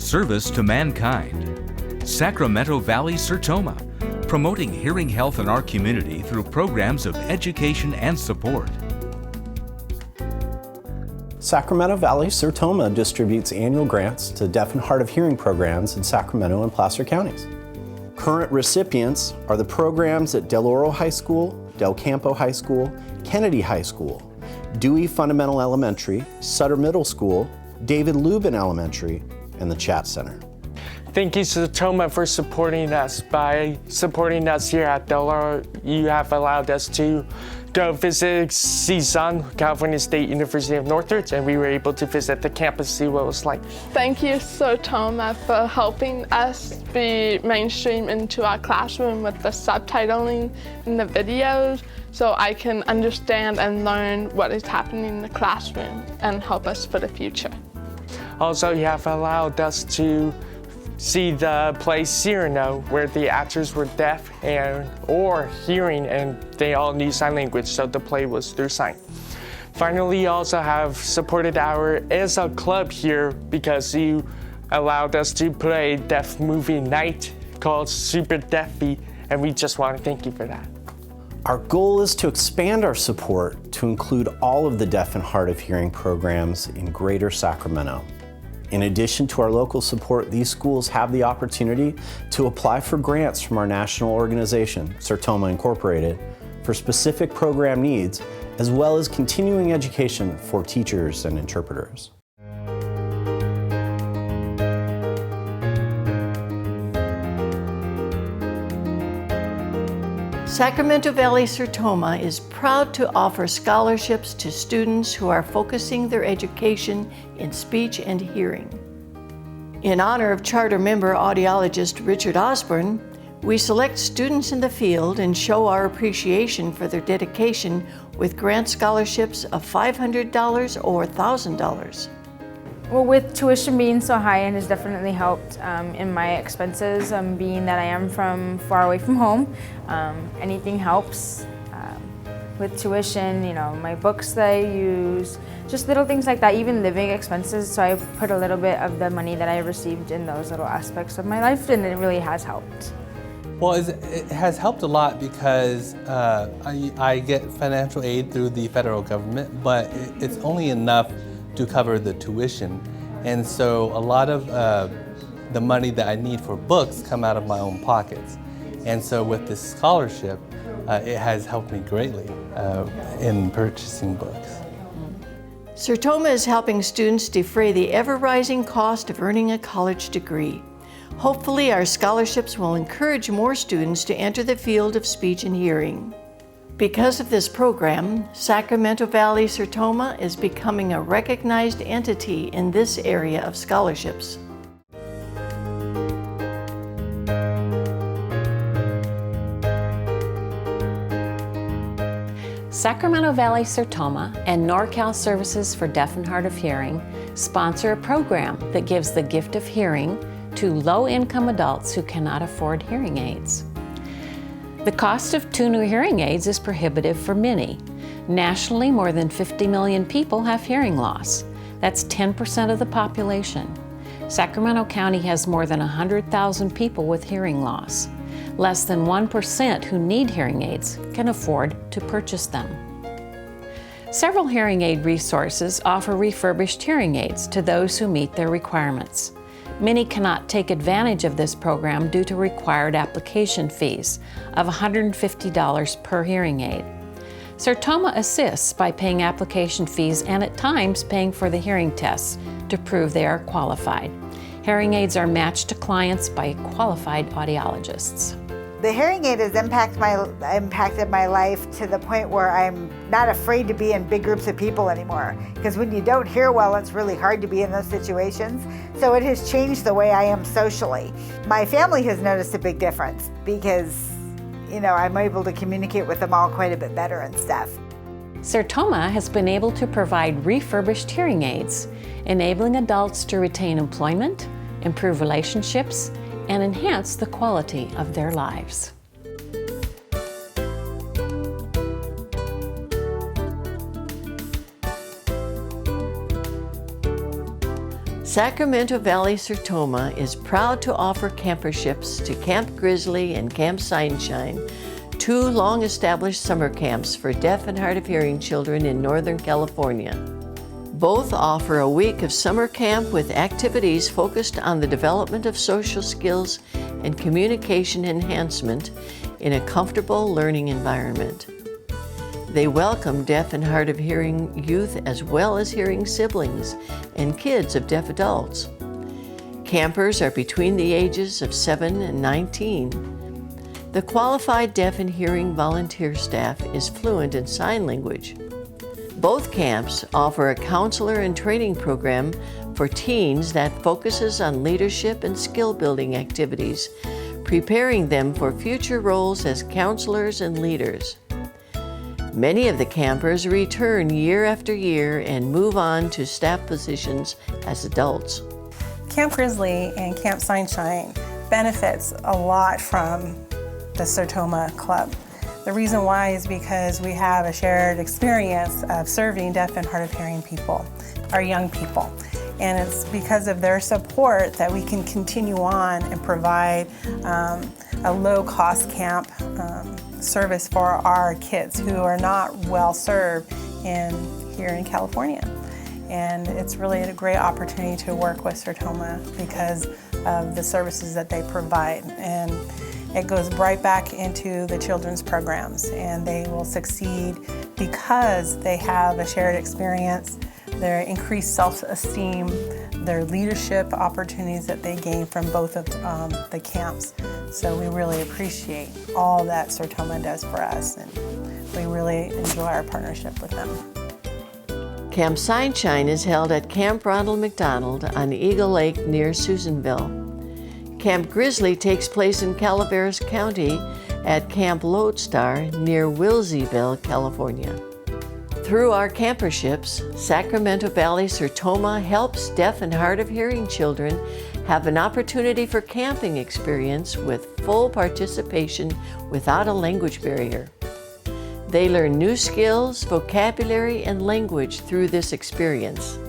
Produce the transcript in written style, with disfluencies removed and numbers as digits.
Service to mankind. Sacramento Valley SERTOMA, promoting hearing health in our community through programs of education and support. Sacramento Valley SERTOMA distributes annual grants to deaf and hard of hearing programs in Sacramento and Placer counties. Current recipients are the programs at Del Oro High School, Del Campo High School, Kennedy High School, Dewey Fundamental Elementary, Sutter Middle School, David Lubin Elementary, and the Chat Center. Thank you, SERTOMA, for supporting us. By supporting us here at Del Oro, you have allowed us to go visit CSUN, California State University of Northridge, and we were able to visit the campus, see what it was like. Thank you, SERTOMA, for helping us be mainstream into our classroom with the subtitling in the videos, so I can understand and learn what is happening in the classroom and help us for the future. Also, you have allowed us to see the play Cyrano, where the actors were deaf or hearing, and they all knew sign language, so the play was through sign. Finally, you also have supported our ESA club here because you allowed us to play a deaf movie night called Super Deafy, and we just want to thank you for that. Our goal is to expand our support to include all of the deaf and hard of hearing programs in Greater Sacramento. In addition to our local support, these schools have the opportunity to apply for grants from our national organization, SERTOMA Incorporated, for specific program needs, as well as continuing education for teachers and interpreters. Sacramento Valley SERTOMA is proud to offer scholarships to students who are focusing their education in speech and hearing. In honor of charter member audiologist Richard Osborne, we select students in the field and show our appreciation for their dedication with grant scholarships of $500 or $1,000. Well, with tuition being so high, it has definitely helped in my expenses, being that I am from far away from home. Anything helps. With tuition, you know, my books that I use, just little things like that, even living expenses. So I put a little bit of the money that I received in those little aspects of my life, and it really has helped. Well, it has helped a lot because I get financial aid through the federal government, but it's only enough to cover the tuition. And so a lot of the money that I need for books come out of my own pockets. And so with this scholarship, it has helped me greatly in purchasing books. SERTOMA is helping students defray the ever-rising cost of earning a college degree. Hopefully, our scholarships will encourage more students to enter the field of speech and hearing. Because of this program, Sacramento Valley SERTOMA is becoming a recognized entity in this area of scholarships. Sacramento Valley SERTOMA and NorCal Services for Deaf and Hard of Hearing sponsor a program that gives the gift of hearing to low-income adults who cannot afford hearing aids. The cost of 2 new hearing aids is prohibitive for many. Nationally, more than 50 million people have hearing loss. That's 10% of the population. Sacramento County has more than 100,000 people with hearing loss. Less than 1% who need hearing aids can afford to purchase them. Several hearing aid resources offer refurbished hearing aids to those who meet their requirements. Many cannot take advantage of this program due to required application fees of $150 per hearing aid. SERTOMA assists by paying application fees and at times paying for the hearing tests to prove they are qualified. Hearing aids are matched to clients by qualified audiologists. The hearing aid has impacted my life to the point where I'm not afraid to be in big groups of people anymore. Because when you don't hear well, it's really hard to be in those situations. So it has changed the way I am socially. My family has noticed a big difference because, you know, I'm able to communicate with them all quite a bit better and stuff. SERTOMA has been able to provide refurbished hearing aids, enabling adults to retain employment, improve relationships, and enhance the quality of their lives. Sacramento Valley SERTOMA is proud to offer camperships to Camp Grizzly and Camp Sunshine, two long-established summer camps for deaf and hard of hearing children in Northern California. Both offer a week of summer camp with activities focused on the development of social skills and communication enhancement in a comfortable learning environment. They welcome deaf and hard of hearing youth as well as hearing siblings and kids of deaf adults. Campers are between the ages of 7 and 19. The qualified deaf and hearing volunteer staff is fluent in sign language. Both camps offer a counselor and training program for teens that focuses on leadership and skill building activities, preparing them for future roles as counselors and leaders. Many of the campers return year after year and move on to staff positions as adults. Camp Grizzly and Camp Sunshine benefits a lot from the SERTOMA Club. The reason why is because we have a shared experience of serving deaf and hard of hearing people, our young people. And it's because of their support that we can continue on and provide a low-cost camp service for our kids who are not well served here in California. And it's really a great opportunity to work with SERTOMA because of the services that they provide. And it goes right back into the children's programs, and they will succeed because they have a shared experience, their increased self-esteem, their leadership opportunities that they gain from both of the camps. So we really appreciate all that SERTOMA does for us, and we really enjoy our partnership with them. Camp Sunshine is held at Camp Ronald McDonald on Eagle Lake near Susanville. Camp Grizzly takes place in Calaveras County at Camp Lodestar near Wilseyville, California. Through our camperships, Sacramento Valley SERTOMA helps deaf and hard of hearing children have an opportunity for camping experience with full participation without a language barrier. They learn new skills, vocabulary, and language through this experience.